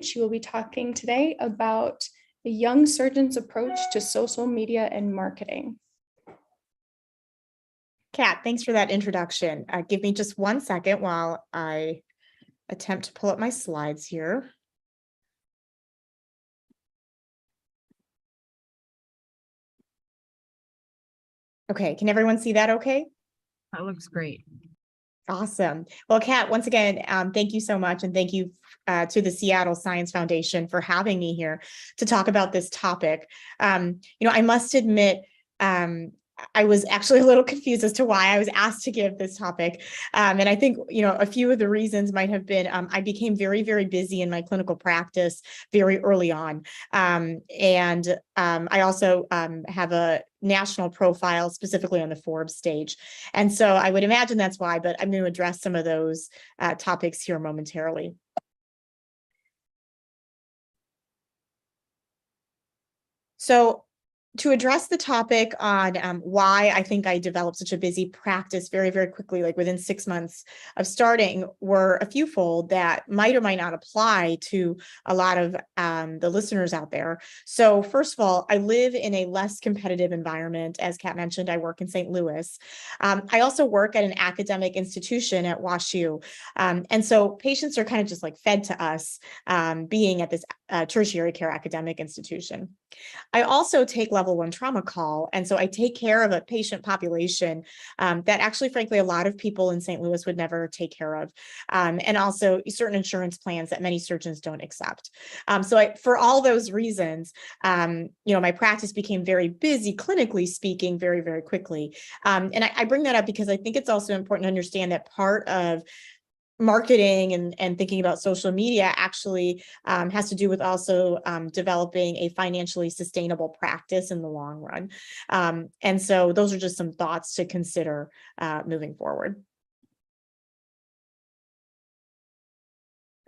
She will be talking today about the young surgeon's approach to social media and marketing. Kat, thanks for that introduction. Give me just 1 second while I attempt to pull up my slides here. Okay, can everyone see that okay? That looks great. Awesome. Well, Kat, once again, thank you so much. And thank you to the Seattle Science Foundation for having me here to talk about this topic. I must admit, I was actually a little confused as to why I was asked to give this topic. And I think, a few of the reasons might have been I became very, very busy in my clinical practice very early on. I also have a national profile specifically on the Forbes stage. And so I would imagine that's why, but I'm going to address some of those topics here momentarily. So to address the topic on why I think I developed such a busy practice very, very quickly, like within 6 months of starting, were a few fold that might or might not apply to a lot of the listeners out there. So first of all, I live in a less competitive environment. As Kat mentioned, I work in St. Louis. I also work at an academic institution at WashU. And so patients are kind of just like fed to us being at this tertiary care academic institution. I also take level 1 trauma call. And so I take care of a patient population that actually, frankly, a lot of people in St. Louis would never take care of. And also certain insurance plans that many surgeons don't accept. For all those reasons, my practice became very busy, clinically speaking, very, very quickly. And I bring that up because I think it's also important to understand that part of marketing and thinking about social media actually has to do with also developing a financially sustainable practice in the long run. And so those are just some thoughts to consider moving forward.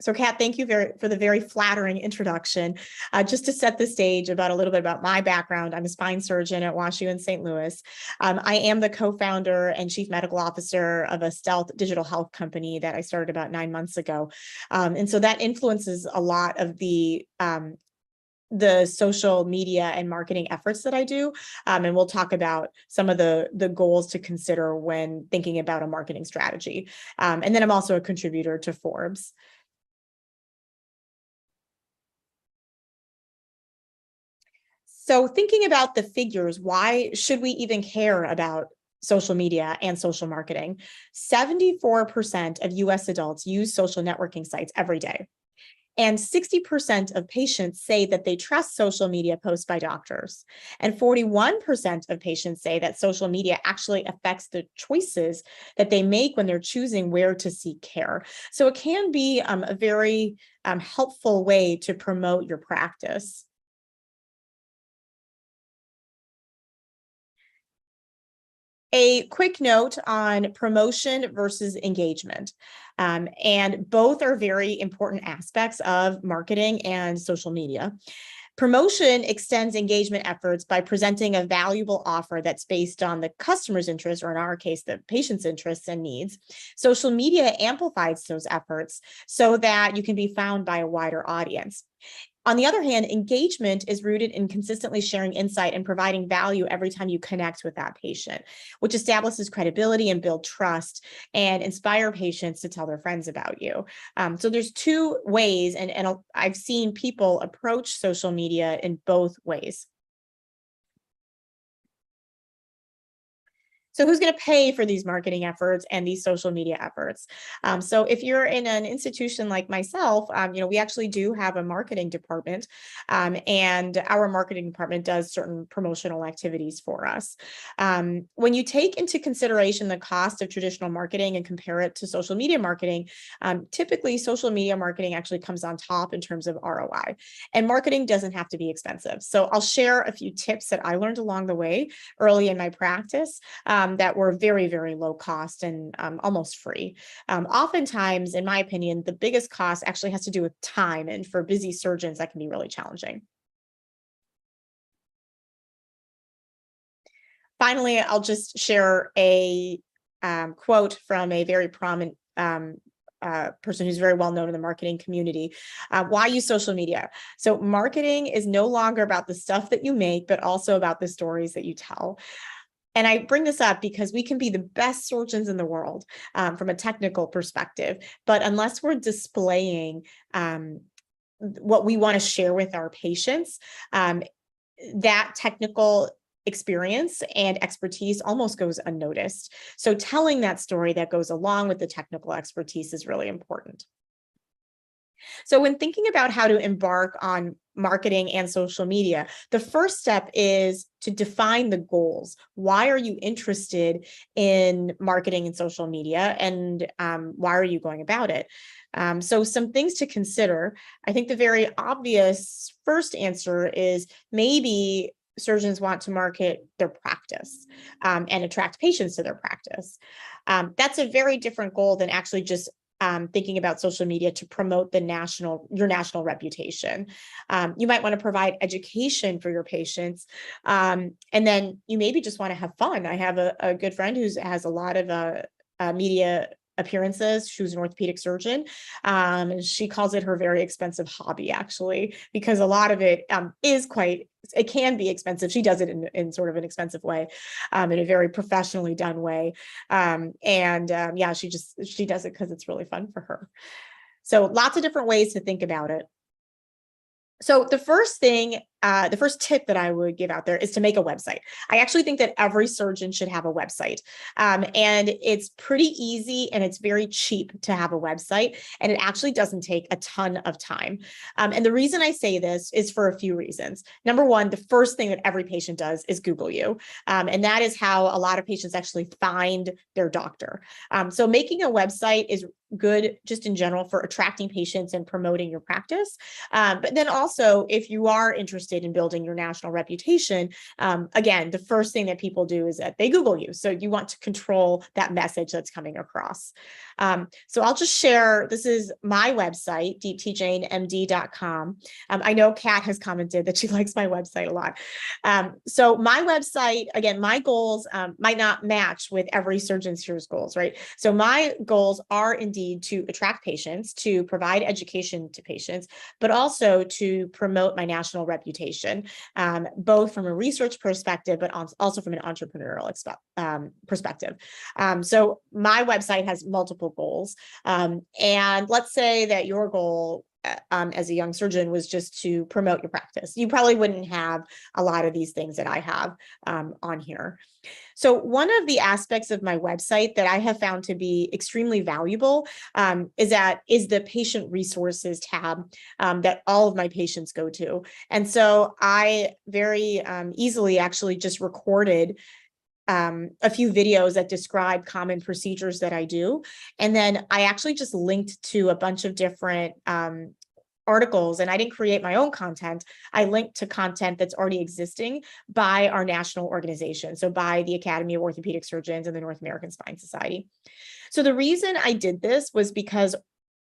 So Kat, thank you for the very flattering introduction. Just to set the stage about a little bit about my background, I'm a spine surgeon at WashU in St. Louis. I am the co-founder and chief medical officer of a stealth digital health company that I started about 9 months ago. And so that influences a lot of the social media and marketing efforts that I do. And we'll talk about some of the goals to consider when thinking about a marketing strategy. And then I'm also a contributor to Forbes. So thinking about the figures, why should we even care about social media and social marketing? 74% of US adults use social networking sites every day. And 60% of patients say that they trust social media posts by doctors. And 41% of patients say that social media actually affects the choices that they make when they're choosing where to seek care. So it can be a very helpful way to promote your practice. A quick note on promotion versus engagement. And both are very important aspects of marketing and social media. Promotion extends engagement efforts by presenting a valuable offer that's based on the customer's interests, or in our case, the patient's interests and needs. Social media amplifies those efforts so that you can be found by a wider audience. On the other hand, engagement is rooted in consistently sharing insight and providing value every time you connect with that patient, which establishes credibility and build trust and inspire patients to tell their friends about you. So there's two ways, and I've seen people approach social media in both ways. So who's going to pay for these marketing efforts and these social media efforts? So if you're in an institution like myself, we actually do have a marketing department, and our marketing department does certain promotional activities for us. When you take into consideration the cost of traditional marketing and compare it to social media marketing, typically social media marketing actually comes on top in terms of ROI. And marketing doesn't have to be expensive. So I'll share a few tips that I learned along the way early in my practice. That were very, very low cost and almost free. Oftentimes, in my opinion, the biggest cost actually has to do with time. And for busy surgeons, that can be really challenging. Finally, I'll just share a quote from a very prominent person who's very well known in the marketing community. Why use social media? So marketing is no longer about the stuff that you make, but also about the stories that you tell. And I bring this up because we can be the best surgeons in the world from a technical perspective, but unless we're displaying what we want to share with our patients, that technical experience and expertise almost goes unnoticed. So telling that story that goes along with the technical expertise is really important. So when thinking about how to embark on marketing and social media, the first step is to define the goals. Why are you interested in marketing and social media, and why are you going about it? So some things to consider. I think the very obvious first answer is maybe surgeons want to market their practice and attract patients to their practice. That's a very different goal than actually just thinking about social media to promote your national reputation. You might want to provide education for your patients. And then you maybe just want to have fun. I have a good friend who has a lot of media appearances. She was an orthopedic surgeon. She calls it her very expensive hobby, actually, because a lot of it it can be expensive. She does it in sort of an expensive way, in a very professionally done way. Yeah, she does it because it's really fun for her. So lots of different ways to think about it. So the first tip that I would give out there is to make a website. I actually think that every surgeon should have a website. And it's pretty easy and it's very cheap to have a website. And it actually doesn't take a ton of time. And the reason I say this is for a few reasons. Number one, the first thing that every patient does is Google you. And that is how a lot of patients actually find their doctor. So making a website is good just in general for attracting patients and promoting your practice. But then also, if you are interested in building your national reputation, again, the first thing that people do is that they Google you. So you want to control that message that's coming across. So I'll just share, this is my website, deepteejainmd.com. I know Kat has commented that she likes my website a lot. So my website, again, my goals might not match with every surgeon's here's goals, right? So my goals are indeed to attract patients, to provide education to patients, but also to promote my national reputation, both from a research perspective, but also from an entrepreneurial perspective. So my website has multiple goals. And let's say that your goal as a young surgeon was just to promote your practice. You probably wouldn't have a lot of these things that I have on here. So one of the aspects of my website that I have found to be extremely valuable is the patient resources tab that all of my patients go to. And so I very easily actually just recorded a few videos that describe common procedures that I do. And then I actually just linked to a bunch of different articles, and I didn't create my own content. I linked to content that's already existing by our national organization. So by the Academy of Orthopedic Surgeons and the North American Spine Society. So the reason I did this was because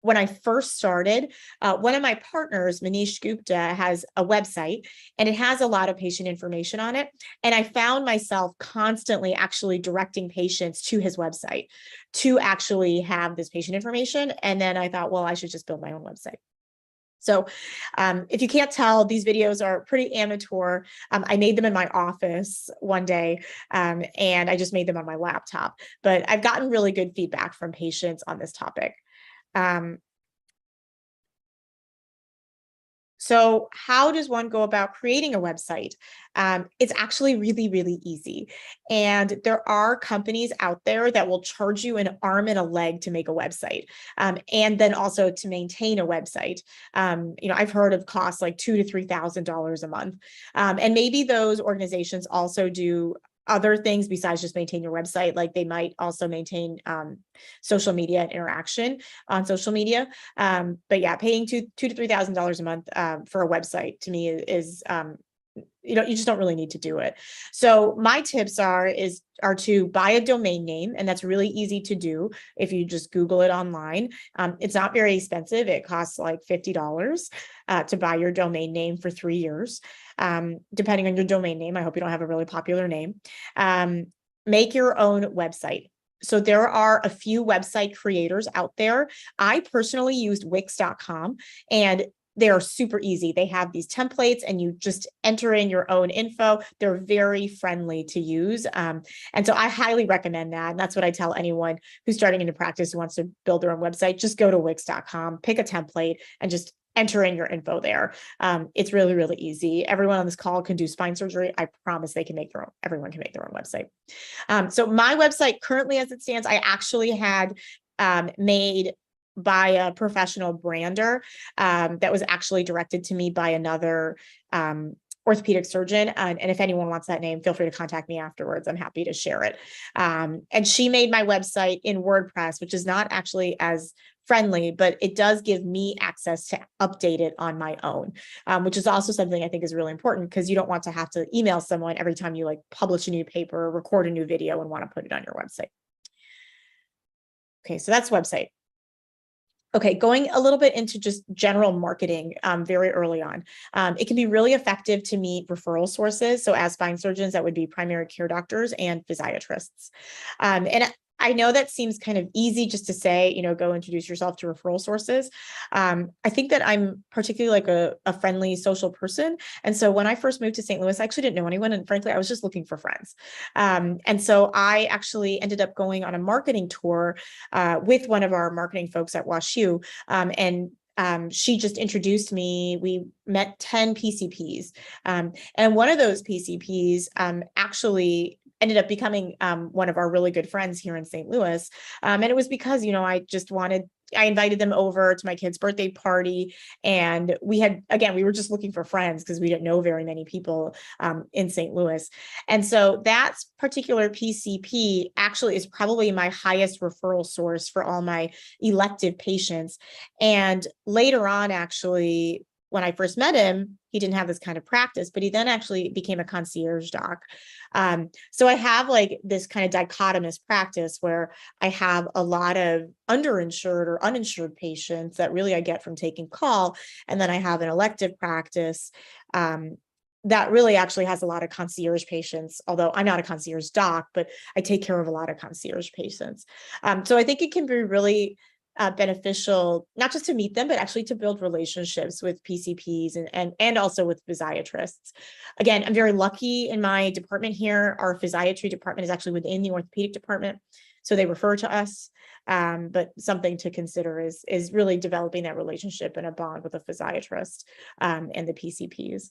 when I first started, one of my partners, Manish Gupta, has a website and it has a lot of patient information on it. And I found myself constantly actually directing patients to his website to actually have this patient information. And then I thought, well, I should just build my own website. So if you can't tell, these videos are pretty amateur. I made them in my office one day, and I just made them on my laptop. But I've gotten really good feedback from patients on this topic. So how does one go about creating a website? It's actually really, really easy. And there are companies out there that will charge you an arm and a leg to make a website. And then also to maintain a website. I've heard of costs like $2,000 to $3,000 a month. And maybe those organizations also do other things besides just maintain your website, like they might also maintain social media and interaction on social media. But yeah, paying $2,000 to $3,000 a month for a website to me is you just don't really need to do it. So my tips are to buy a domain name, and that's really easy to do if you just Google it online. It's not very expensive. It costs like $50 to buy your domain name for 3 years. Depending on your domain name, I hope you don't have a really popular name. Make your own website. So there are a few website creators out there. I personally used Wix.com, and they're super easy. They have these templates and you just enter in your own info. They're very friendly to use. And so I highly recommend that. And that's what I tell anyone who's starting into practice who wants to build their own website. Just go to Wix.com, pick a template, and just enter in your info there. It's really, really easy. Everyone on this call can do spine surgery. I promise they can make their own, everyone can make their own website. So my website currently as it stands, I actually had made by a professional brander that was actually directed to me by another orthopedic surgeon. And if anyone wants that name, feel free to contact me afterwards. I'm happy to share it. And she made my website in WordPress, which is not actually as friendly, but it does give me access to update it on my own, which is also something I think is really important because you don't want to have to email someone every time you like publish a new paper, record a new video, and want to put it on your website. Okay, so that's website. Okay, going a little bit into just general marketing very early on. It can be really effective to meet referral sources. So as spine surgeons, that would be primary care doctors and physiatrists. And I know that seems kind of easy just to say, you know, go introduce yourself to referral sources. I think that I'm particularly like a friendly social person. And so when I first moved to St. Louis, I actually didn't know anyone. And frankly, I was just looking for friends. And so I actually ended up going on a marketing tour with one of our marketing folks at WashU. She just introduced me. We met 10 PCPs. And one of those PCPs actually ended up becoming one of our really good friends here in St. Louis. And it was because, you know, I invited them over to my kid's birthday party. And we were just looking for friends because we didn't know very many people in St. Louis. And so that particular PCP actually is probably my highest referral source for all my elective patients. And later on, actually, when I first met him, he didn't have this kind of practice, but he then actually became a concierge doc. So I have like this kind of dichotomous practice where I have a lot of underinsured or uninsured patients that really I get from taking call. And then I have an elective practice that really actually has a lot of concierge patients, although I'm not a concierge doc, but I take care of a lot of concierge patients. So I think it can be really beneficial, not just to meet them, but actually to build relationships with PCPs and also with physiatrists. Again, I'm very lucky in my department here. Our physiatry department is actually within the orthopedic department, so they refer to us. But something to consider is really developing that relationship and a bond with a physiatrist and the PCPs.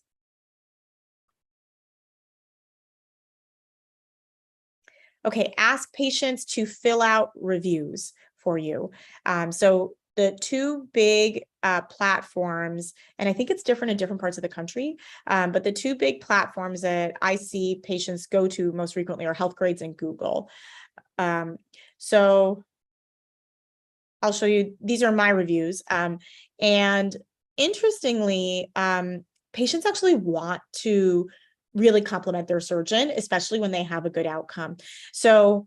Okay, ask patients to fill out reviews for you. So the two big platforms, and I think it's different in different parts of the country, but the two big platforms that I see patients go to most frequently are Healthgrades and Google. So I'll show you, these are my reviews. And interestingly, patients actually want to really compliment their surgeon, especially when they have a good outcome. So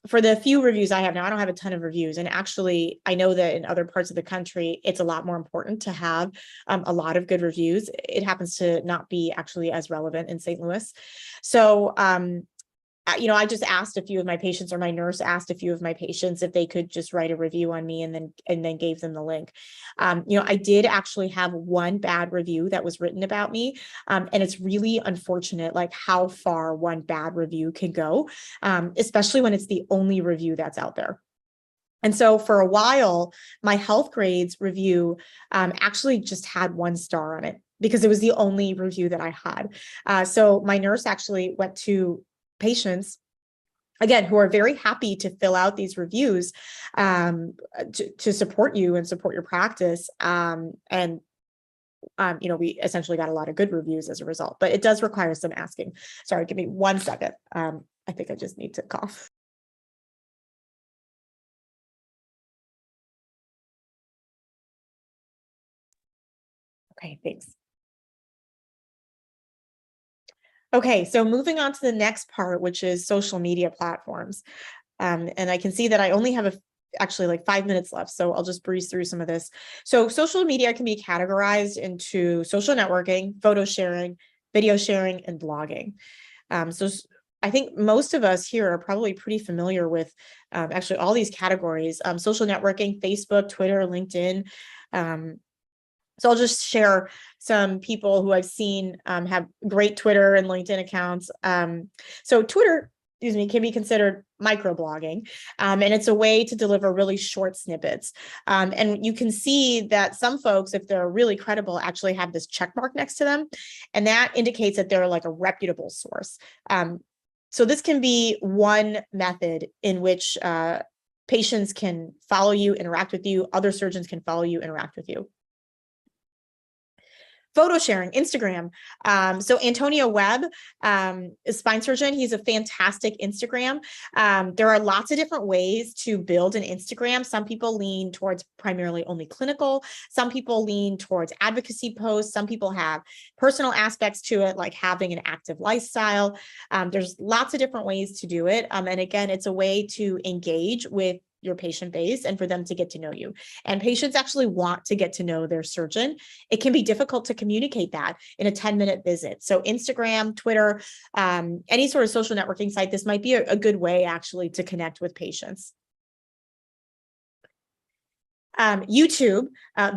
for the few reviews I have now, I don't have a ton of reviews. And actually, I know that in other parts of the country, it's a lot more important to have a lot of good reviews. It happens to not be actually as relevant in St. Louis. So you know, I just asked a few of my patients, or my nurse asked a few of my patients if they could just write a review on me, and then gave them the link. You know, I did actually have one bad review that was written about me. And it's really unfortunate, like how far one bad review can go, especially when it's the only review that's out there. And so for a while, my Healthgrades review actually just had 1 star on it because it was the only review that I had. So my nurse actually went to patients, again, who are very happy to fill out these reviews to support you and support your practice. You know, we essentially got a lot of good reviews as a result, but it does require some asking. Sorry, give me 1 second. I think I just need to cough. Okay, thanks. Okay, so moving on to the next part, which is social media platforms. And I can see that I only have actually like 5 minutes left, so I'll just breeze through some of this. So social media can be categorized into social networking, photo sharing, video sharing, and blogging. So I think most of us here are probably pretty familiar with actually all these categories, social networking, Facebook, Twitter, LinkedIn. So I'll just share some people who I've seen have great Twitter and LinkedIn accounts. So Twitter, excuse me, can be considered microblogging, and it's a way to deliver really short snippets. And you can see that some folks, if they're really credible, actually have this check mark next to them, and that indicates that they're like a reputable source. So this can be one method in which patients can follow you, interact with you, other surgeons can follow you, interact with you. Photo sharing, Instagram. So Antonio Webb is a spine surgeon. He's a fantastic Instagram. There are lots of different ways to build an Instagram. Some people lean towards primarily only clinical. Some people lean towards advocacy posts. Some people have personal aspects to it, like having an active lifestyle. There's lots of different ways to do it. And again, it's a way to engage with your patient base and for them to get to know you. And patients actually want to get to know their surgeon. It can be difficult to communicate that in a 10-minute visit. So Instagram, Twitter, any sort of social networking site, this might be a good way actually to connect with patients. YouTube,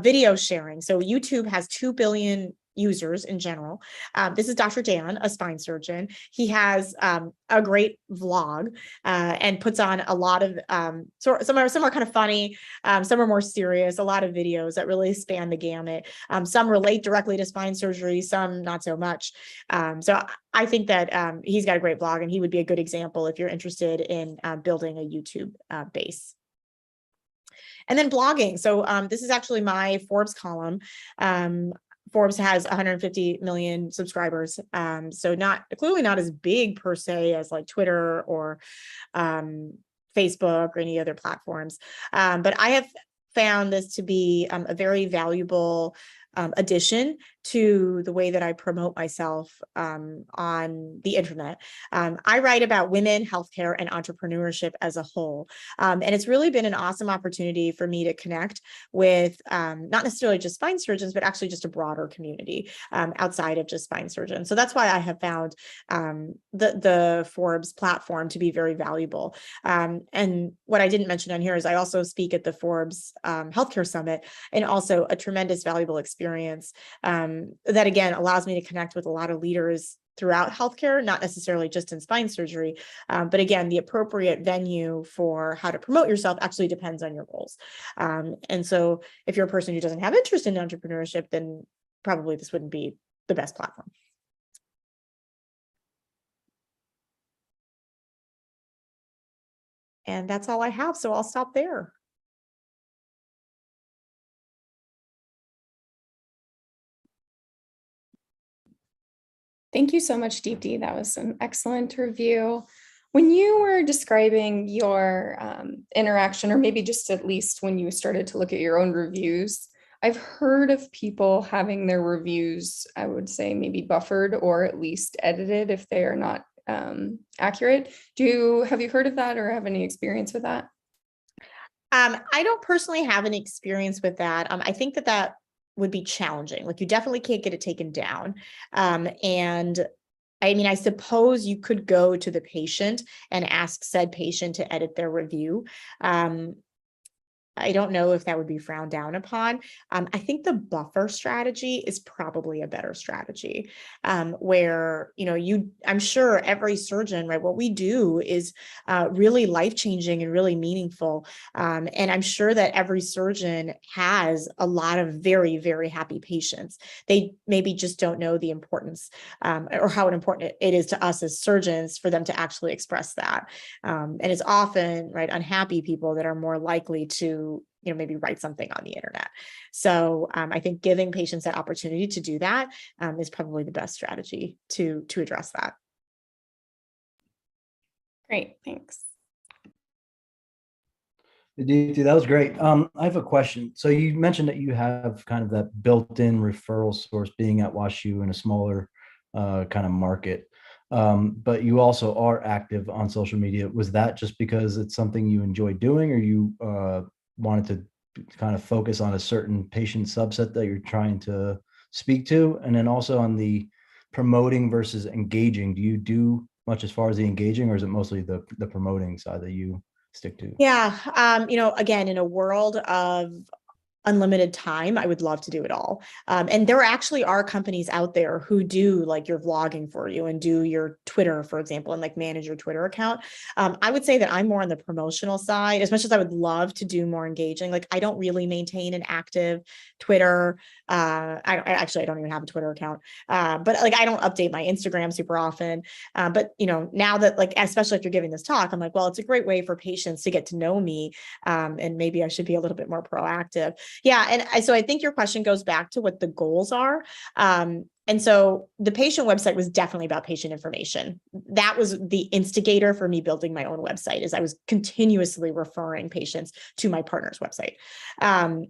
video sharing. So YouTube has 2 billion users in general. This is Dr. Jain, a spine surgeon. He has a great vlog and puts on a lot of, some are kind of funny, some are more serious, a lot of videos that really span the gamut. Some relate directly to spine surgery, some not so much. So I think that he's got a great vlog, and he would be a good example if you're interested in building a YouTube base. And then blogging. So this is actually my Forbes column. Forbes has 150 million subscribers. So clearly not as big per se as like Twitter or Facebook or any other platforms. But I have found this to be a very valuable addition to the way that I promote myself on the internet. I write about women, healthcare, and entrepreneurship as a whole. And it's really been an awesome opportunity for me to connect with not necessarily just spine surgeons, but actually just a broader community outside of just spine surgeons. So that's why I have found the Forbes platform to be very valuable. And what I didn't mention on here is I also speak at the Forbes Healthcare Summit, and also a tremendous valuable experience that again allows me to connect with a lot of leaders throughout healthcare, not necessarily just in spine surgery, but again, the appropriate venue for how to promote yourself actually depends on your goals. And so if you're a person who doesn't have interest in entrepreneurship, then probably this wouldn't be the best platform. And that's all I have, so I'll stop there. Thank you so much, Deeptee. That was an excellent review. When you were describing your interaction, or maybe just at least when you started to look at your own reviews, I've heard of people having their reviews, I would say maybe buffered or at least edited if they are not accurate. Have you heard of that or have any experience with that? I don't personally have any experience with that. I think that would be challenging. Like you definitely can't get it taken down. And I mean, I suppose you could go to the patient and ask said patient to edit their review. I don't know if that would be frowned down upon. I think the buffer strategy is probably a better strategy, where, I'm sure every surgeon, right, what we do is really life-changing and really meaningful. And I'm sure that every surgeon has a lot of very, very happy patients. They maybe just don't know the importance or how important it is to us as surgeons for them to actually express that. And it's often, right, unhappy people that are more likely to maybe write something on the internet. So I think giving patients that opportunity to do that is probably the best strategy to address that. Great, thanks. Deeptee, that was great. I have a question. So you mentioned that you have kind of that built-in referral source being at WashU in a smaller kind of market. But you also are active on social media. Was that just because it's something you enjoy doing, or you wanted to kind of focus on a certain patient subset that you're trying to speak to? And then also on the promoting versus engaging, do you do much as far as the engaging, or is it mostly the promoting side that you stick to? Yeah. Again, in a world of unlimited time, I would love to do it all. And there actually are companies out there who do like your vlogging for you and do your Twitter, for example, and like manage your Twitter account. I would say that I'm more on the promotional side, as much as I would love to do more engaging. Like I don't really maintain an active Twitter. I don't even have a Twitter account. But like I don't update my Instagram super often. But now that like, especially if you're giving this talk, I'm like, well, it's a great way for patients to get to know me. And maybe I should be a little bit more proactive. Yeah. And so I think your question goes back to what the goals are. And so the patient website was definitely about patient information. That was the instigator for me building my own website, is I was continuously referring patients to my partner's website.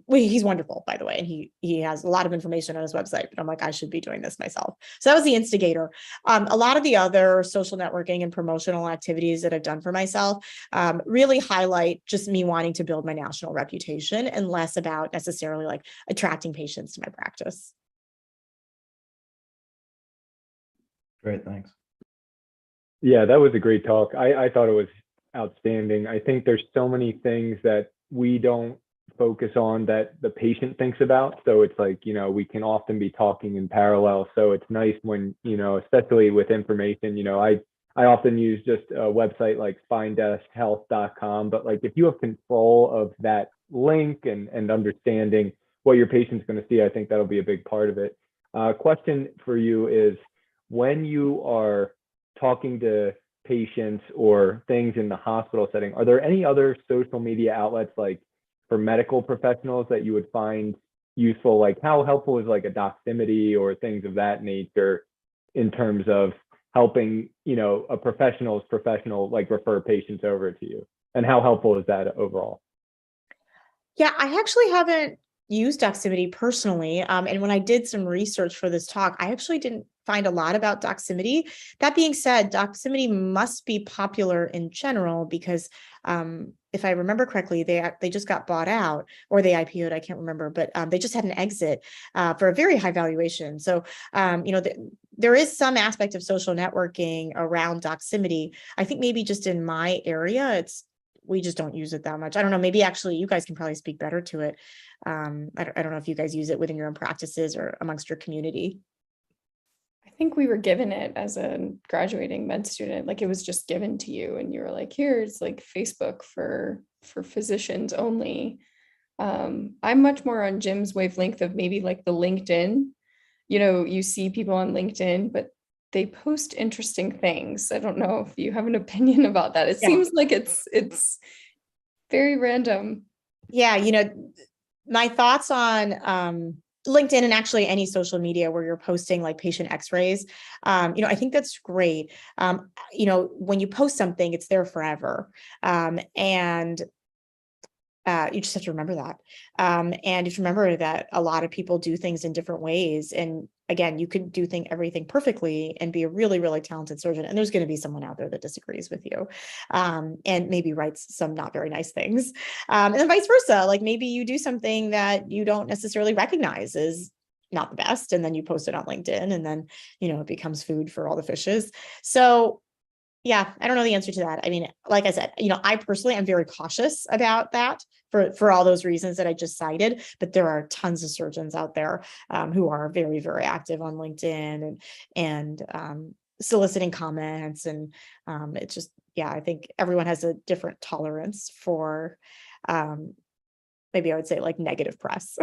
He's wonderful, by the way, and he has a lot of information on his website, but I'm like, I should be doing this myself. So that was the instigator. A lot of the other social networking and promotional activities that I've done for myself really highlight just me wanting to build my national reputation and less about necessarily like attracting patients to my practice. Great, thanks. Yeah, that was a great talk. I thought it was outstanding. I think there's so many things that we don't focus on that the patient thinks about. So it's like, we can often be talking in parallel. So it's nice when, especially with information, I often use just a website like spinedeskhealth.com, but like if you have control of that link and understanding what your patient's going to see, I think that'll be a big part of it. Question for you is, when you are talking to patients or things in the hospital setting, are there any other social media outlets like for medical professionals that you would find useful? Like how helpful is like a Doximity or things of that nature in terms of helping, a professional's professional like refer patients over to you? And how helpful is that overall? Yeah, I actually haven't used Doximity personally. And when I did some research for this talk, I actually didn't find a lot about Doximity. That being said, Doximity must be popular in general because if I remember correctly, they just got bought out, or they IPO'd, I can't remember, but they just had an exit for a very high valuation. So, there is some aspect of social networking around Doximity. I think maybe just in my area, we just don't use it that much. I don't know. Maybe actually you guys can probably speak better to it. I don't know if you guys use it within your own practices or amongst your community. I think we were given it as a graduating med student. Like it was just given to you and you were like, here's like Facebook for physicians only. I'm much more on Jim's wavelength of maybe like the LinkedIn. You see people on LinkedIn, but they post interesting things. I don't know if you have an opinion about that. It seems like it's very random. Yeah, my thoughts on LinkedIn and actually any social media where you're posting like patient x-rays, I think that's great. When you post something, it's there forever. And you just have to remember that. And if you remember that a lot of people do things in different ways. And again, you could do everything perfectly and be a really, really talented surgeon. And there's going to be someone out there that disagrees with you and maybe writes some not very nice things. And then vice versa. Like maybe you do something that you don't necessarily recognize as not the best. And then you post it on LinkedIn and then, it becomes food for all the fishes. So yeah, I don't know the answer to that. I mean, like I said, I personally am very cautious about that for all those reasons that I just cited. But there are tons of surgeons out there who are very, very active on LinkedIn and soliciting comments. And it's just, I think everyone has a different tolerance for maybe I would say like negative press.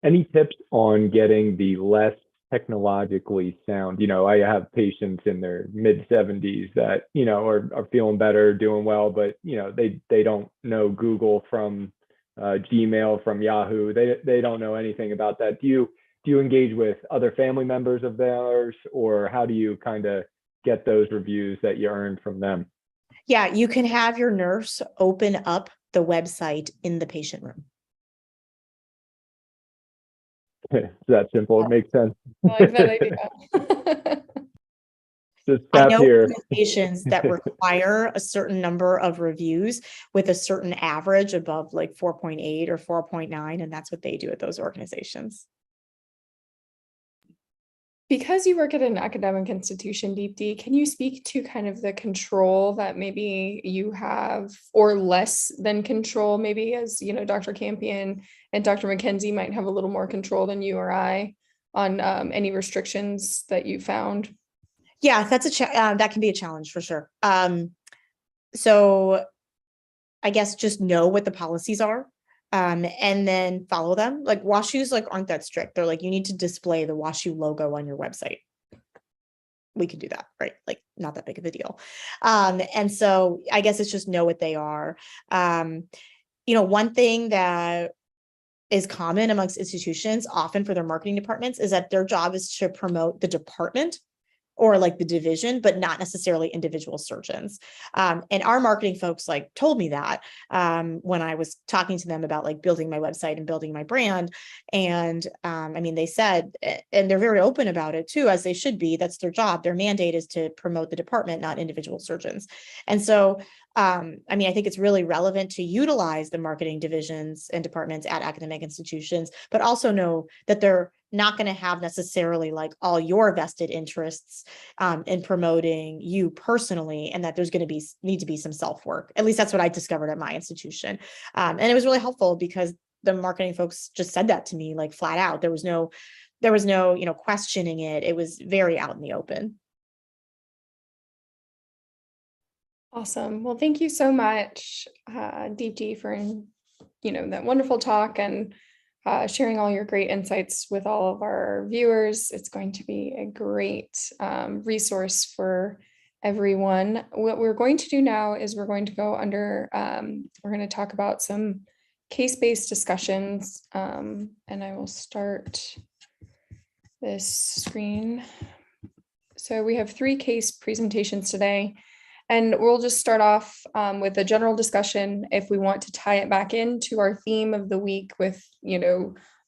Any tips on getting the less technologically sound? I have patients in their mid 70s that, are feeling better, doing well, but, they don't know Google from Gmail, from Yahoo. They don't know anything about that. Do you engage with other family members of theirs, or how do you kind of get those reviews that you earned from them? Yeah, you can have your nurse open up the website in the patient room. It's that simple. It makes sense. I like that idea. Just I tap know here. organizations that require a certain number of reviews with a certain average above like 4.8 or 4.9, and that's what they do at those organizations. Because you work at an academic institution, Deeptee, can you speak to kind of the control that maybe you have, or less than control, maybe, as you know, Dr. Campion and Dr. McKenzie might have a little more control than you or I on any restrictions that you found? Yeah, that's that can be a challenge for sure. So I guess just know what the policies are, and then follow them. Like WashUs aren't that strict. They're like, you need to display the WashU logo on your website. We can do that, right? Like, not that big of a deal. And so I guess it's just know what they are. One thing that is common amongst institutions, often for their marketing departments, is that their job is to promote the department or like the division, but not necessarily individual surgeons. And our marketing folks told me that when I was talking to them about building my website and building my brand. And they said, and they're very open about it too, as they should be, that's their job. Their mandate is to promote the department, not individual surgeons. And so I think it's really relevant to utilize the marketing divisions and departments at academic institutions, but also know that they're not going to have necessarily all your vested interests in promoting you personally, and that there's going to need to be some self-work. At least that's what I discovered at my institution. And it was really helpful because the marketing folks just said that to me flat out. There was no questioning it. It was very out in the open. Awesome. Well, thank you so much, Deeptee, for that wonderful talk and sharing all your great insights with all of our viewers. It's going to be a great resource for everyone. What we're going to do now is we're going to go under, we're going to talk about some case-based discussions, and I will start this screen. So we have 3 case presentations today. And we'll just start off with a general discussion if we want to tie it back into our theme of the week with,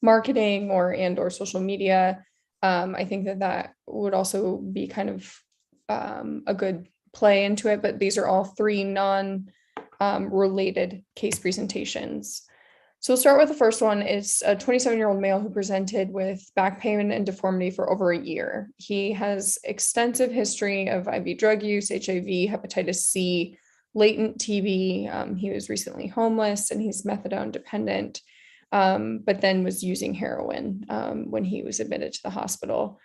marketing or social media. I think that would also be kind of a good play into it, but these are all 3 non-related case presentations. So we'll start with the first one. It's a 27-year-old male who presented with back pain and deformity for over a year. He has extensive history of IV drug use, HIV, hepatitis C, latent TB. He was recently homeless and he's methadone dependent, but then was using heroin when he was admitted to the hospital.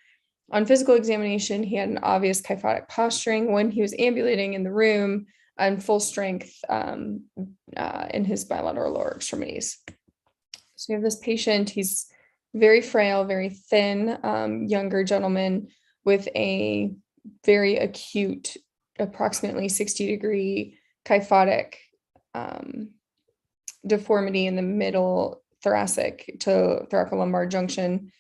On physical examination, he had an obvious kyphotic posturing when he was ambulating in the room and full strength in his bilateral lower extremities. So we have this patient, he's very frail, very thin, younger gentleman with a very acute, approximately 60-degree kyphotic deformity in the middle thoracic to thoracolumbar junction.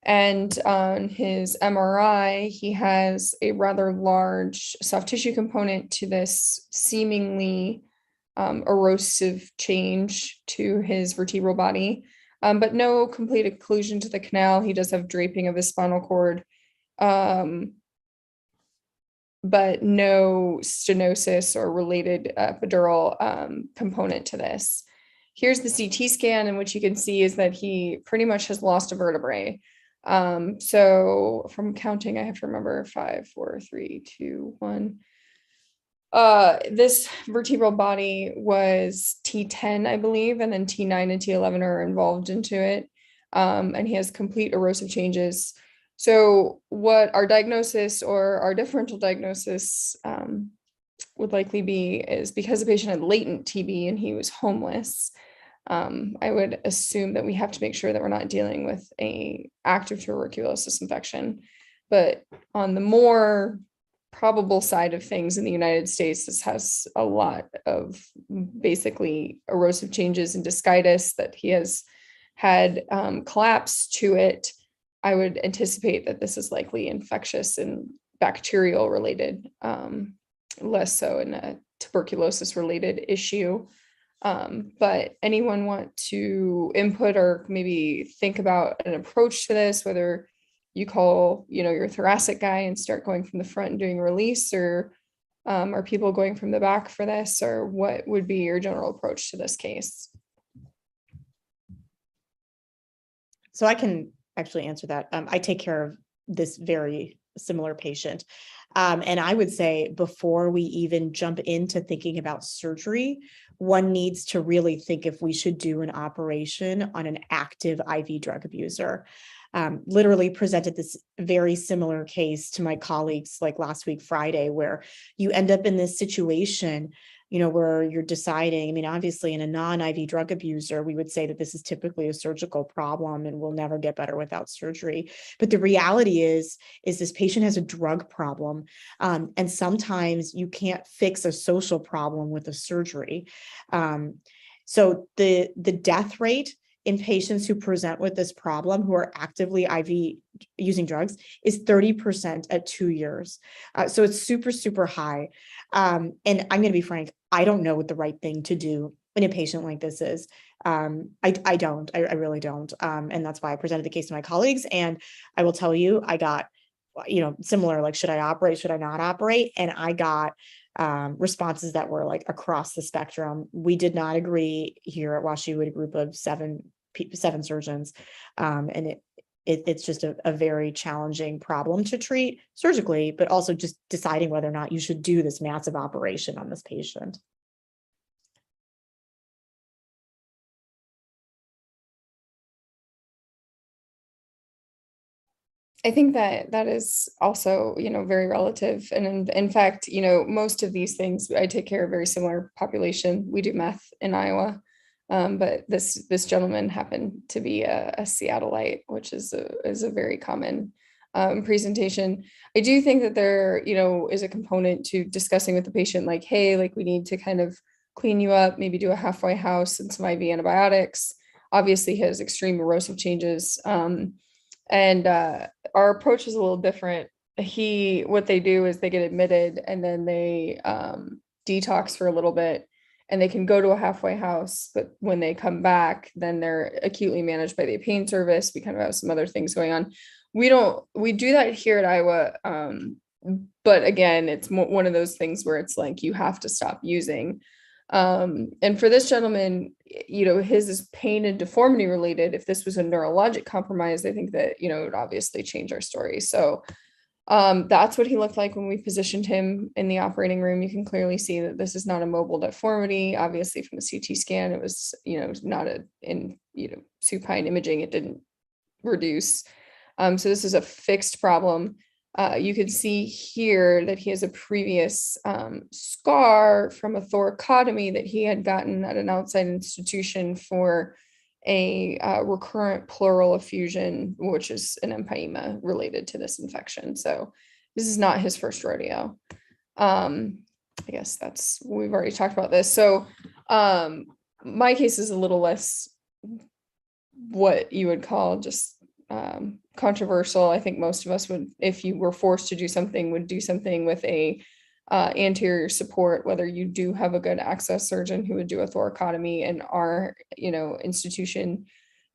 And on his MRI, he has a rather large soft tissue component to this seemingly erosive change to his vertebral body, but no complete occlusion to the canal. He does have draping of his spinal cord, but no stenosis or related epidural component to this. Here's the CT scan, in which you can see is that he pretty much has lost a vertebrae. So from counting, I have to remember 5, 4, 3, 2, 1. This vertebral body was T10, I believe, and then T9 and T11 are involved into it. And he has complete erosive changes. So what our diagnosis or our differential diagnosis would likely be is because the patient had latent TB and he was homeless, I would assume that we have to make sure that we're not dealing with a active tuberculosis infection. But on the more probable side of things in the United States, this has a lot of basically erosive changes and discitis that he has had collapse to it. I would anticipate that this is likely infectious and bacterial related, less so in a tuberculosis related issue. But anyone want to input or maybe think about an approach to this, whether you call, your thoracic guy and start going from the front and doing release, or are people going from the back for this, or what would be your general approach to this case? So I can actually answer that. I take care of this very similar patient. And I would say before we even jump into thinking about surgery, one needs to really think if we should do an operation on an active IV drug abuser. Literally presented this very similar case to my colleagues like last week, Friday, where you end up in this situation, where you're deciding, I mean, obviously in a non-IV drug abuser, we would say that this is typically a surgical problem and will never get better without surgery. But the reality is this patient has a drug problem. And sometimes you can't fix a social problem with a surgery. So the death rate in patients who present with this problem, who are actively IV using drugs, is 30% at 2 years. So it's super, super high. And I'm going to be frank, I don't know what the right thing to do in a patient like this is. I don't, I really don't. And that's why I presented the case to my colleagues. And I will tell you, I got, similar, like, should I operate? Should I not operate? And I got responses that were like across the spectrum. We did not agree here at WashU with a group of seven surgeons. And it's just a very challenging problem to treat surgically, but also just deciding whether or not you should do this massive operation on this patient. I think that is also, very relative. And in fact, most of these things, I take care of very similar population. We do meth in Iowa. But this gentleman happened to be a Seattleite, which is a very common presentation. I do think that there, is a component to discussing with the patient, like, hey, like, we need to kind of clean you up, maybe do a halfway house and some IV antibiotics. Obviously, he has extreme erosive changes. And our approach is a little different. What they do is they get admitted and then they detox for a little bit, and they can go to a halfway house, but when they come back, then they're acutely managed by the pain service. We kind of have some other things going on. We do that here at Iowa. But again, it's one of those things where it's like, you have to stop using. And for this gentleman, his is pain and deformity related. If this was a neurologic compromise, I think that, it would obviously change our story. So that's what he looked like when we positioned him in the operating room. You can clearly see that this is not a mobile deformity. Obviously, from a CT scan, it was, not supine imaging, it didn't reduce. So this is a fixed problem. You can see here that he has a previous scar from a thoracotomy that he had gotten at an outside institution for a recurrent pleural effusion, which is an empyema related to this infection. So this is not his first rodeo. I guess we've already talked about this. So my case is a little less what you would call just controversial. I think most of us would, if you were forced to do something, would do something with a anterior support, whether you do have a good access surgeon who would do a thoracotomy. In our, institution,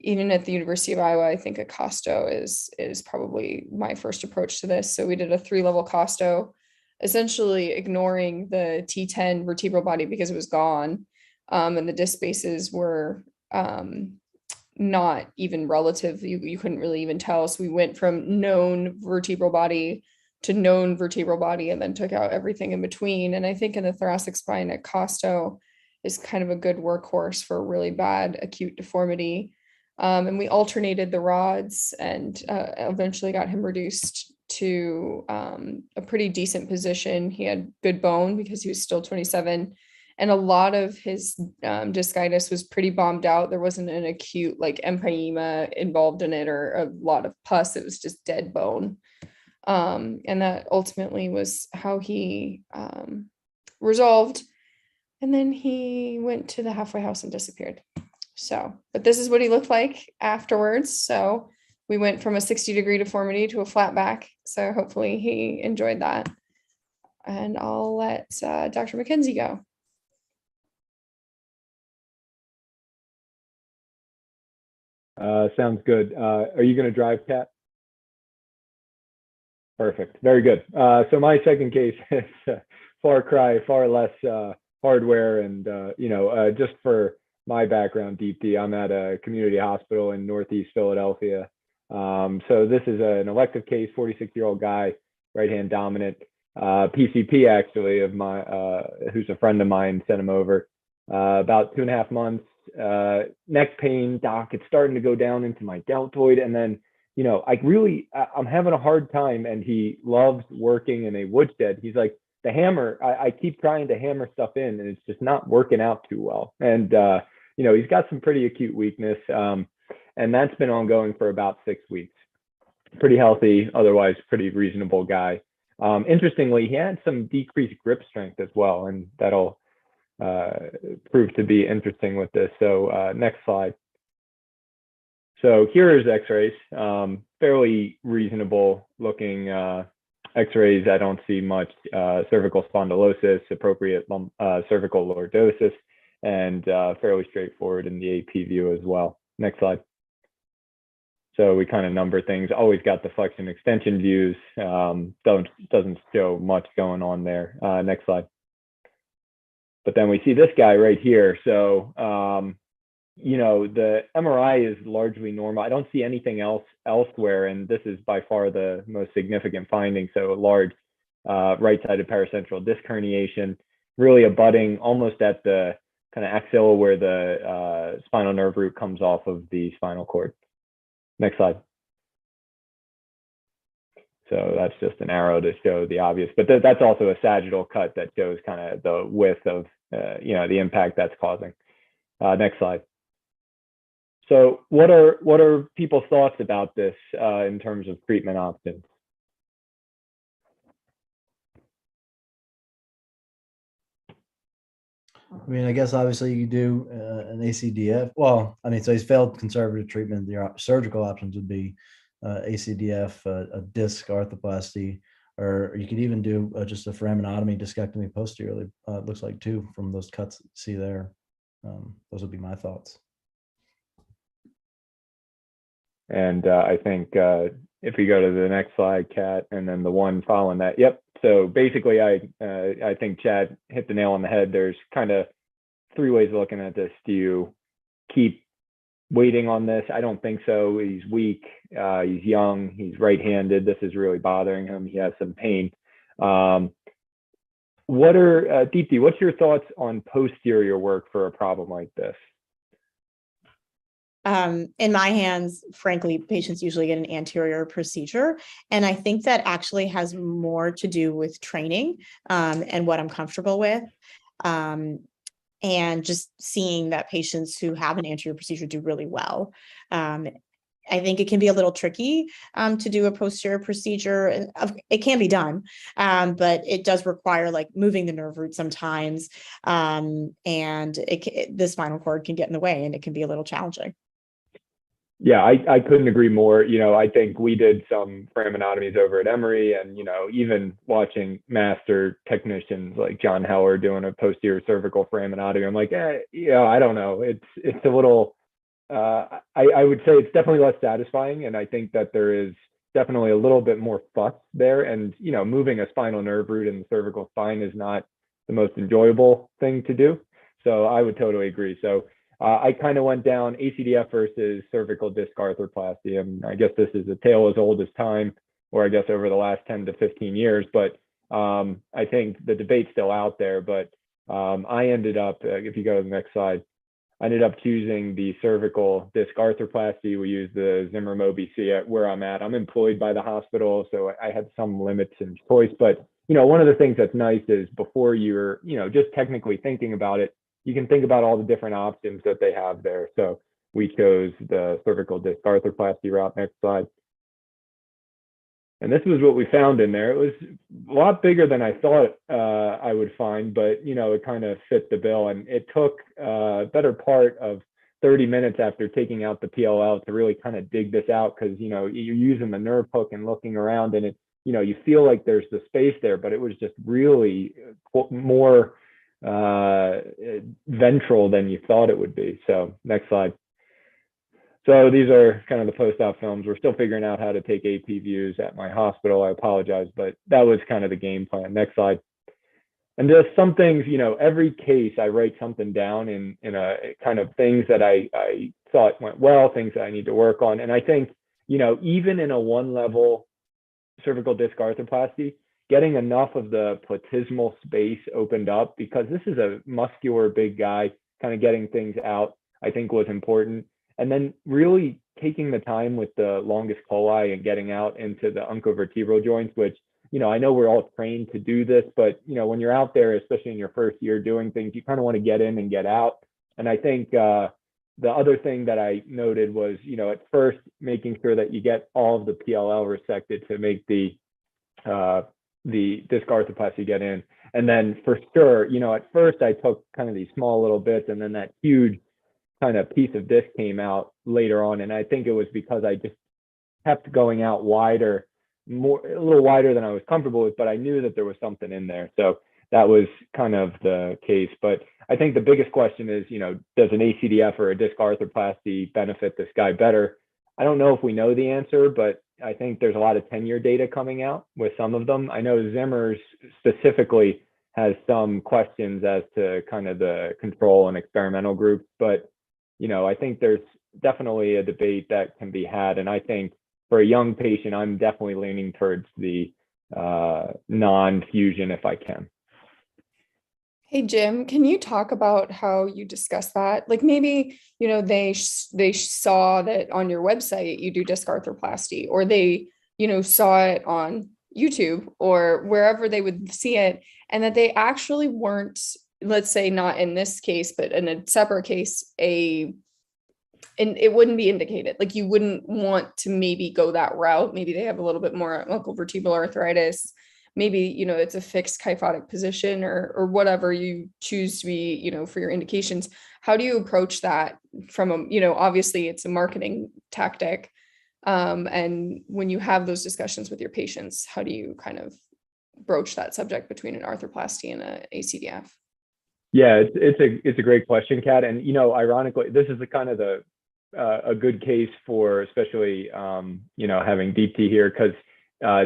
even at the University of Iowa, I think a costo is probably my first approach to this. So we did a 3-level costo, essentially ignoring the T10 vertebral body because it was gone. And the disc spaces were not even relative. You couldn't really even tell. So we went from known vertebral body to known vertebral body and then took out everything in between. And I think in the thoracic spine, a costo is kind of a good workhorse for really bad acute deformity. And we alternated the rods and eventually got him reduced to a pretty decent position. He had good bone because he was still 27. And a lot of his discitis was pretty bombed out. There wasn't an acute like empyema involved in it or a lot of pus. It was just dead bone. And that ultimately was how he resolved. And then he went to the halfway house and disappeared. So, but this is what he looked like afterwards. So we went from a 60-degree deformity to a flat back. So hopefully he enjoyed that. And I'll let Dr. McKenzie go. Sounds good. Are you going to drive, Kat? Perfect. Very good. So my second case is far cry, far less hardware. And, just for my background, Deeptee, I'm at a community hospital in Northeast Philadelphia. So this is an elective case, 46-year-old guy, right hand dominant. PCP actually of my, who's a friend of mine, sent him over. About 2.5 months, neck pain, doc, it's starting to go down into my deltoid. And then, I'm having a hard time, and he loves working in a woodshed. He's like, the hammer, I keep trying to hammer stuff in, and it's just not working out too well. And, he's got some pretty acute weakness. And that's been ongoing for about 6 weeks. Pretty healthy, otherwise pretty reasonable guy. Interestingly, he had some decreased grip strength as well, and that'll prove to be interesting with this. So next slide. So here is x-rays, fairly reasonable looking x-rays. I don't see much cervical spondylosis, appropriate cervical lordosis, and fairly straightforward in the AP view as well. Next slide. So we kind of number things, always got the flexion extension views, doesn't show much going on there. Next slide. But then we see this guy right here. So, the MRI is largely normal. I don't see anything else elsewhere, and this is by far the most significant finding. So a large right-sided paracentral disc herniation, really abutting almost at the kind of axilla where the spinal nerve root comes off of the spinal cord. Next slide. So that's just an arrow to show the obvious, but that's also a sagittal cut that shows kind of the width of, the impact that's causing. Next slide. So what are people's thoughts about this in terms of treatment options? I mean, I guess obviously you do an ACDF. Well, I mean, so he's failed conservative treatment. The surgical options would be ACDF, a disc arthroplasty, or you could even do just a foraminotomy discectomy posteriorly. It looks like two from those cuts you see there. Those would be my thoughts. And I think if we go to the next slide, Kat, and then the one following that, yep. So basically, I think Chad hit the nail on the head. There's kind of 3 ways of looking at this. Do you keep waiting on this? I don't think so. He's weak. He's young. He's right-handed. This is really bothering him. He has some pain. Deeptee, what's your thoughts on posterior work for a problem like this? In my hands, frankly, patients usually get an anterior procedure. And I think that actually has more to do with training and what I'm comfortable with. And just seeing that patients who have an anterior procedure do really well. I think it can be a little tricky to do a posterior procedure. And it can be done, but it does require like moving the nerve root sometimes. And the spinal cord can get in the way, and it can be a little challenging. Yeah, I couldn't agree more. I think we did some foraminotomies over at Emory, and, even watching master technicians like John Heller doing a posterior cervical foraminotomy, I'm like, I don't know. It's a little, I would say it's definitely less satisfying. And I think that there is definitely a little bit more fuss there. And, moving a spinal nerve root in the cervical spine is not the most enjoyable thing to do. So I would totally agree. So I kind of went down ACDF versus cervical disc arthroplasty. And I guess this is a tale as old as time, or I guess over the last 10 to 15 years. But I think the debate's still out there. But I ended up, if you go to the next slide, I ended up choosing the cervical disc arthroplasty. We use the Zimmer Mobi-C at where I'm at. I'm employed by the hospital, so I had some limits in choice. But, one of the things that's nice is before you're, just technically thinking about it, you can think about all the different options that they have there. So we chose the cervical disc arthroplasty route. Next slide. And this was what we found in there. It was a lot bigger than I thought I would find, but, it kind of fit the bill. And it took a better part of 30 minutes after taking out the PLL to really kind of dig this out, because, you're using the nerve hook and looking around, and it, you feel like there's the space there, but it was just really more ventral than you thought it would be. So next slide. So these are kind of the post-op films. We're still figuring out how to take AP views at my hospital. I apologize, but that was kind of the game plan. Next slide. And just some things, every case I write something down in a kind of things that I thought went well, things that I need to work on. And I think, even in a 1-level cervical disc arthroplasty, getting enough of the platysmal space opened up, because this is a muscular big guy, kind of getting things out, I think was important. And then really taking the time with the longus colli and getting out into the uncovertebral joints, which, I know we're all trained to do this, but, when you're out there, especially in your first year doing things, you kind of want to get in and get out. And I think the other thing that I noted was, at first making sure that you get all of the PLL resected to make the disc arthroplasty get in. And then for sure, at first I took kind of these small little bits, and then that huge kind of piece of disc came out later on. And I think it was because I just kept going out wider, a little wider than I was comfortable with, but I knew that there was something in there. So that was kind of the case. But I think the biggest question is, does an ACDF or a disc arthroplasty benefit this guy better? I don't know if we know the answer, but I think there's a lot of 10-year data coming out with some of them. I know Zimmer's specifically has some questions as to kind of the control and experimental groups, but I think there's definitely a debate that can be had. And I think for a young patient, I'm definitely leaning towards the non-fusion if I can. Hey, Jim, can you talk about how you discuss that? Like maybe, they saw that on your website, you do disc arthroplasty, or they, saw it on YouTube or wherever they would see it, and that they actually weren't, let's say not in this case, but in a separate case, and it wouldn't be indicated. Like you wouldn't want to maybe go that route. Maybe they have a little bit more uncovertebral arthritis. Maybe, it's a fixed kyphotic position or whatever you choose to be, for your indications. How do you approach that from obviously it's a marketing tactic. And when you have those discussions with your patients, how do you kind of broach that subject between an arthroplasty and a ACDF? Yeah, it's a great question, Kat. And, ironically, this is the kind of a good case for especially, having Deeptee here, because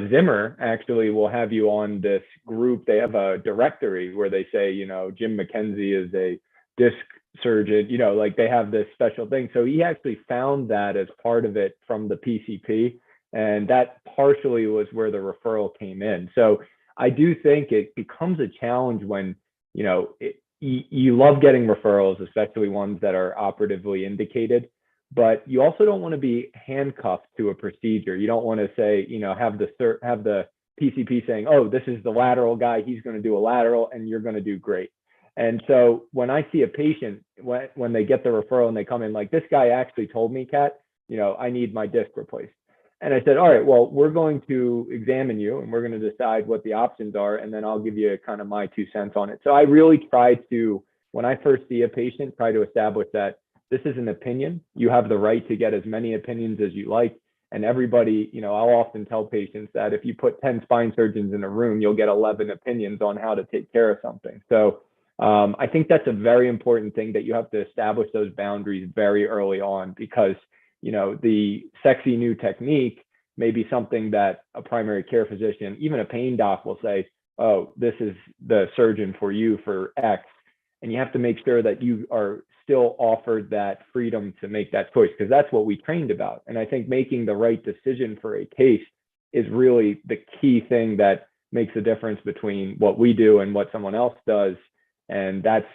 Zimmer actually will have you on this group. They have a directory where they say, Jim McKenzie is a disc surgeon, like they have this special thing. So he actually found that as part of it from the PCP. And that partially was where the referral came in. So I do think it becomes a challenge when, you love getting referrals, especially ones that are operatively indicated, but you also don't want to be handcuffed to a procedure. You don't want to say, have the PCP saying, oh, this is the lateral guy, he's going to do a lateral and you're going to do great. And so when I see a patient, when they get the referral and they come in, like, this guy actually told me, Kat, I need my disc replaced. And I said, all right, well, we're going to examine you and we're going to decide what the options are. And then I'll give you kind of my 2 cents on it. So I really try to, when I first see a patient, try to establish that this is an opinion. You have the right to get as many opinions as you like. And everybody, I'll often tell patients that if you put 10 spine surgeons in a room, you'll get 11 opinions on how to take care of something. So I think that's a very important thing, that you have to establish those boundaries very early on, because the sexy new technique may be something that a primary care physician, even a pain doc, will say, oh, this is the surgeon for you for X. And you have to make sure that you are still offered that freedom to make that choice, because that's what we trained about. And I think making the right decision for a case is really the key thing that makes a difference between what we do and what someone else does. And that's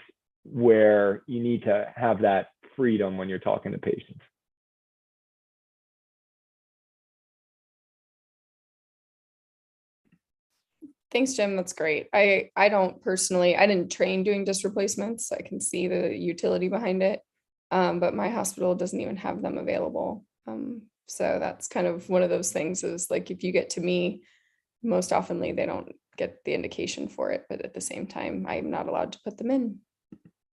where you need to have that freedom when you're talking to patients. Thanks, Jim. That's great. I don't personally, I didn't train doing disc replacements. So I can see the utility behind it. But my hospital doesn't even have them available. So that's kind of one of those things, is like, if you get to me, most oftenly they don't get the indication for it, but at the same time, I'm not allowed to put them in.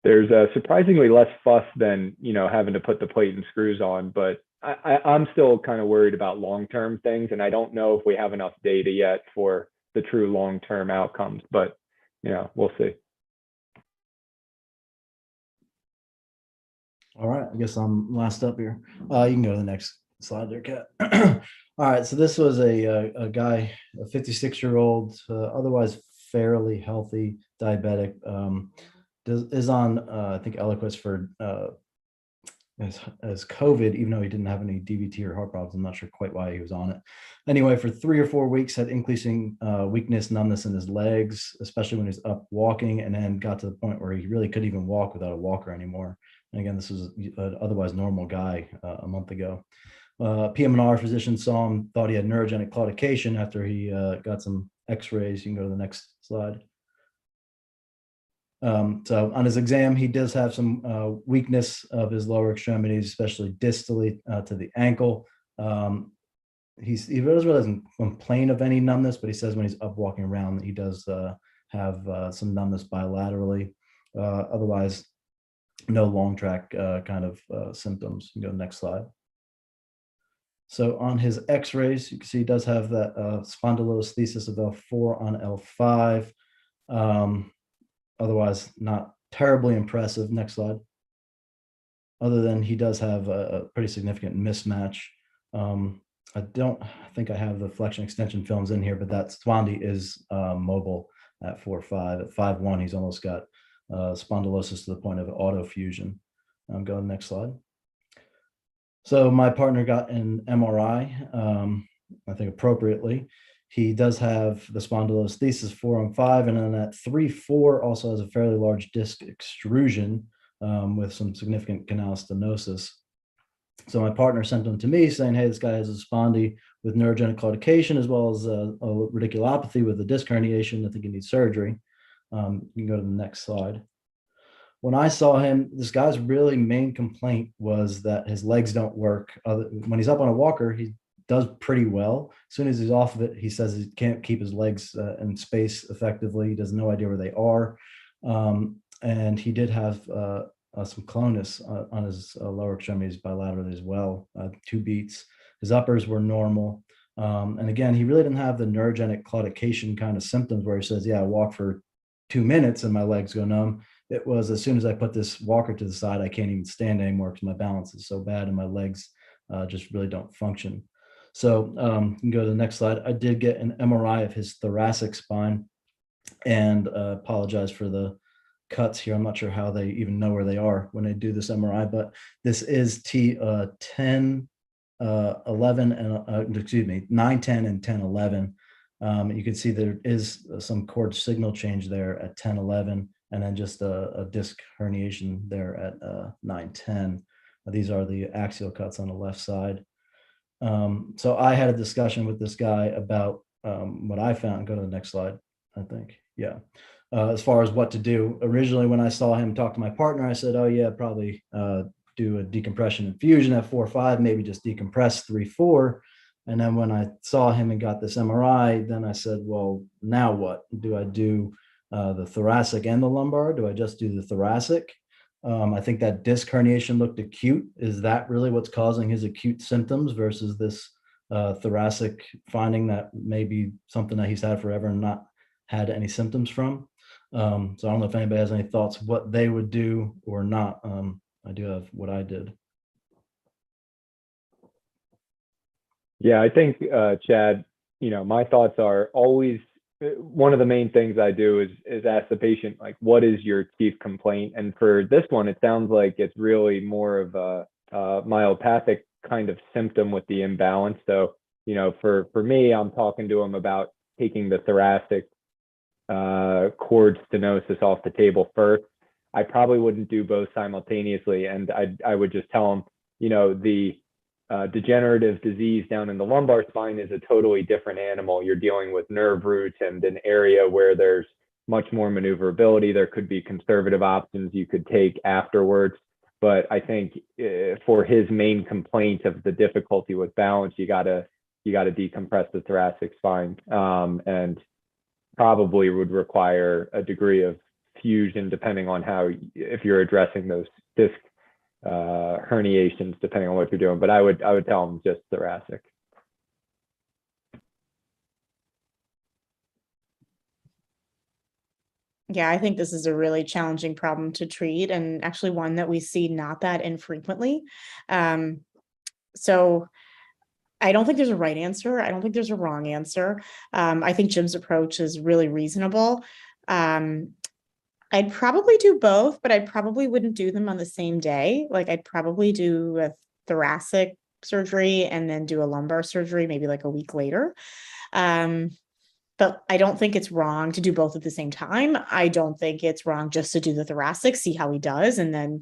There's surprisingly less fuss than, having to put the plate and screws on, but I'm still kind of worried about long-term things. And I don't know if we have enough data yet for the true long-term outcomes, but, we'll see. All right, I guess I'm last up here. You can go to the next slide there, Kat. All right, so this was a guy, a 56-year-old, otherwise fairly healthy diabetic, is on, I think, Eliquis for as COVID, even though he didn't have any DVT or heart problems. I'm not sure quite why he was on it. Anyway, for 3 or 4 weeks, had increasing weakness, numbness in his legs, especially when he's up walking, and then got to the point where he really couldn't even walk without a walker anymore. And again, this was an otherwise normal guy a month ago. PM&R physician saw him, thought he had neurogenic claudication after he got some x-rays. You can go to the next slide. So on his exam, he does have some weakness of his lower extremities, especially distally to the ankle. He doesn't really complain of any numbness, but he says when he's up walking around, he does have some numbness bilaterally. Otherwise, no long track kind of symptoms. You can go to the next slide. So on his x-rays, you can see he does have that spondylolisthesis of L4 on L5. Otherwise, not terribly impressive. Next slide. Other than he does have a pretty significant mismatch. I don't think I have the flexion extension films in here, but that spondy is mobile at 4.5. At 5.1, he's almost got spondylosis to the point of autofusion. Go to the next slide. So my partner got an MRI, I think appropriately. He does have the spondylolisthesis 4 on 5, and then at 3.4 also has a fairly large disc extrusion with some significant canal stenosis. So my partner sent him to me saying, hey, this guy has a spondy with neurogenic claudication as well as a radiculopathy with a disc herniation. I think he needs surgery. You can go to the next slide. When I saw him, this guy's really main complaint was that his legs don't work. When he's up on a walker, he does pretty well. As soon as he's off of it, he says he can't keep his legs in space effectively. He has no idea where they are. And he did have some clonus on his lower extremities bilaterally as well, 2 beats. His uppers were normal. And again, he really didn't have the neurogenic claudication kind of symptoms where he says, yeah, I walk for 2 minutes and my legs go numb. It was as soon as I put this walker to the side, I can't even stand anymore because my balance is so bad and my legs just really don't function. So you can go to the next slide. I did get an MRI of his thoracic spine, and apologize for the cuts here. I'm not sure how they even know where they are when they do this MRI, but this is T10, 11, and excuse me, 9, 10, and 10, 11. You can see there is some cord signal change there at 10, 11, and then just a disc herniation there at 9, 10. These are the axial cuts on the left side. So I had a discussion with this guy about what I found. Go to the next slide, I think. Yeah. As far as what to do. Originally, when I saw him talk to my partner, I said, oh yeah, probably do a decompression infusion at 4.5, maybe just decompress 3.4. And then when I saw him and got this MRI, then I said, well, now what? Do I do the thoracic and the lumbar? Do I just do the thoracic? I think that disc herniation looked acute. Is that really what's causing his acute symptoms versus this thoracic finding that may be something that he's had forever and not had any symptoms from? So I don't know if anybody has any thoughts what they would do or not. I do have what I did. Yeah, I think, Chad, my thoughts are always, one of the main things I do is ask the patient, like, what is your chief complaint? And for this one, it sounds like it's really more of a myopathic kind of symptom with the imbalance. So, for me, I'm talking to him about taking the thoracic cord stenosis off the table first. I probably wouldn't do both simultaneously. And I would just tell him, the degenerative disease down in the lumbar spine is a totally different animal. You're dealing with nerve roots and an area where there's much more maneuverability. There could be conservative options you could take afterwards. But I think for his main complaint of the difficulty with balance, you gotta decompress the thoracic spine, and probably would require a degree of fusion depending on if you're addressing those disc herniations, depending on what you're doing. But I would tell them just thoracic. Yeah, I think this is a really challenging problem to treat, and actually one that we see not that infrequently. So I don't think there's a right answer. I don't think there's a wrong answer. I think Jim's approach is really reasonable. I I'd probably do both, but I probably wouldn't do them on the same day. Like I'd probably do a thoracic surgery and then do a lumbar surgery, maybe like a week later. But I don't think it's wrong to do both at the same time. I don't think it's wrong just to do the thoracic, see how he does, and then,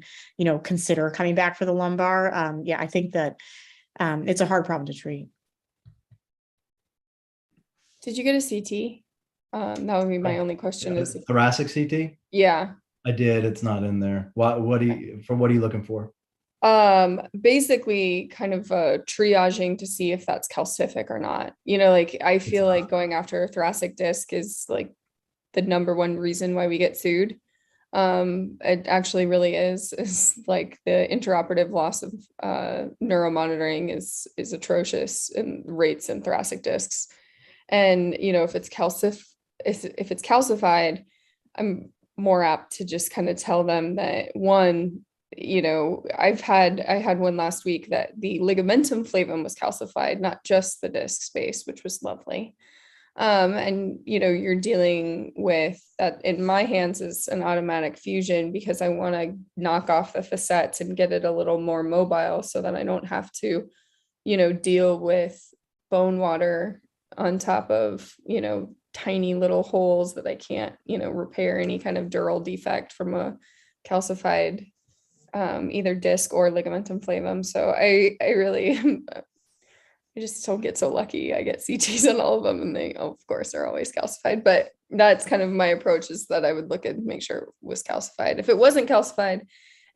consider coming back for the lumbar. I think that it's a hard problem to treat. Did you get a CT? That would be my only question is, thoracic CT? yeah. I did. It's not in there. What are you looking for? Basically kind of triaging to see if that's calcific or not. Like I feel like going after a thoracic disc is like the number one reason why we get sued. It actually really is like the intraoperative loss of neuromonitoring is atrocious in rates in thoracic discs. And if it's calcified, I'm more apt to just kind of tell them that one, I had one last week that the ligamentum flavum was calcified, not just the disc space, which was lovely. And you're dealing with that. In my hands is an automatic fusion because I want to knock off the facets and get it a little more mobile so that I don't have to, deal with bone water on top of, tiny little holes that I can't, repair any kind of dural defect from a calcified either disc or ligamentum flavum. So I really, I just don't get so lucky. I get CTs on all of them and they, of course, are always calcified, but that's kind of my approach, is that I would look at, make sure it was calcified. If it wasn't calcified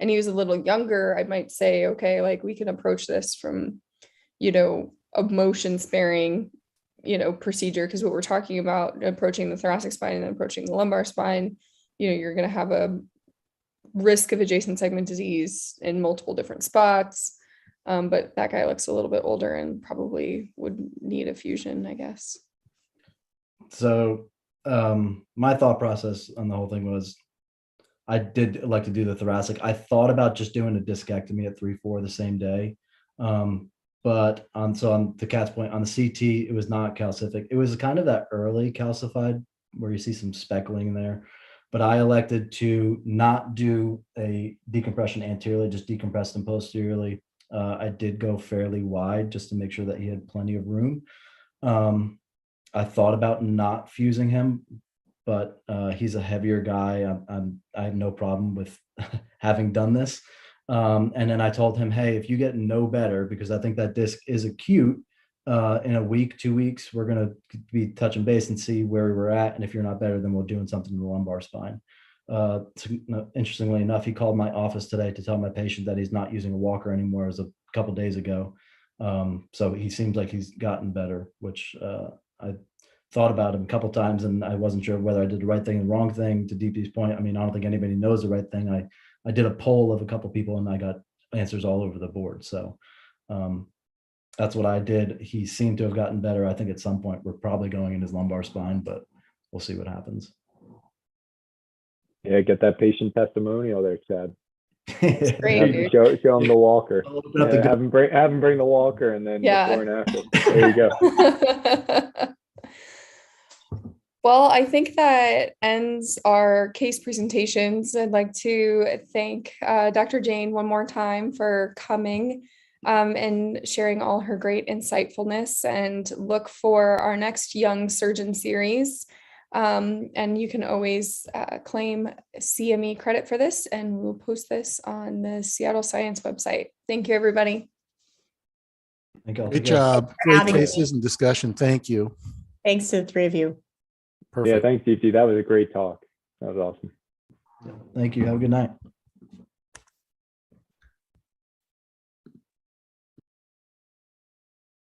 and he was a little younger, I might say, okay, like we can approach this from, a motion sparing, procedure. Because what we're talking about, approaching the thoracic spine and approaching the lumbar spine, you're going to have a risk of adjacent segment disease in multiple different spots. But that guy looks a little bit older and probably would need a fusion, I guess. So my thought process on the whole thing was, I did like to do the thoracic. I thought about just doing a discectomy at 3-4 the same day. But on the cat's point, on the CT, it was not calcific. It was kind of that early calcified where you see some speckling there. But I elected to not do a decompression anteriorly, just decompress them posteriorly. I did go fairly wide just to make sure that he had plenty of room. I thought about not fusing him, but he's a heavier guy. I have no problem with having done this. And then I told him, hey, if you get no better, because I think that disc is acute, in a week, 2 weeks, we're going to be touching base and see where we're at. And if you're not better, then we're doing something in the lumbar spine. Interestingly enough, he called my office today to tell my patient that he's not using a walker anymore, as a couple days ago. So he seems like he's gotten better, which I thought about him a couple times and I wasn't sure whether I did the right thing and the wrong thing. To Deeptee's point, I mean, I don't think anybody knows the right thing. I did a poll of a couple people and I got answers all over the board. So that's what I did. He seemed to have gotten better. I think at some point we're probably going in his lumbar spine, but we'll see what happens. Yeah, get that patient testimonial there, Chad. Great, show him the walker. Yeah, have him bring the walker, and then before and after. There you go. Well, I think that ends our case presentations. I'd like to thank Dr. Jain one more time for coming and sharing all her great insightfulness, and look for our next Young Surgeon series. And you can always claim CME credit for this, and we'll post this on the Seattle Science website. Thank you, everybody. Great job. Great cases and discussion. Thank you. Thanks to the three of you. Perfect. Yeah, thanks, Deeptee. That was a great talk. That was awesome. Thank you. Have a good night.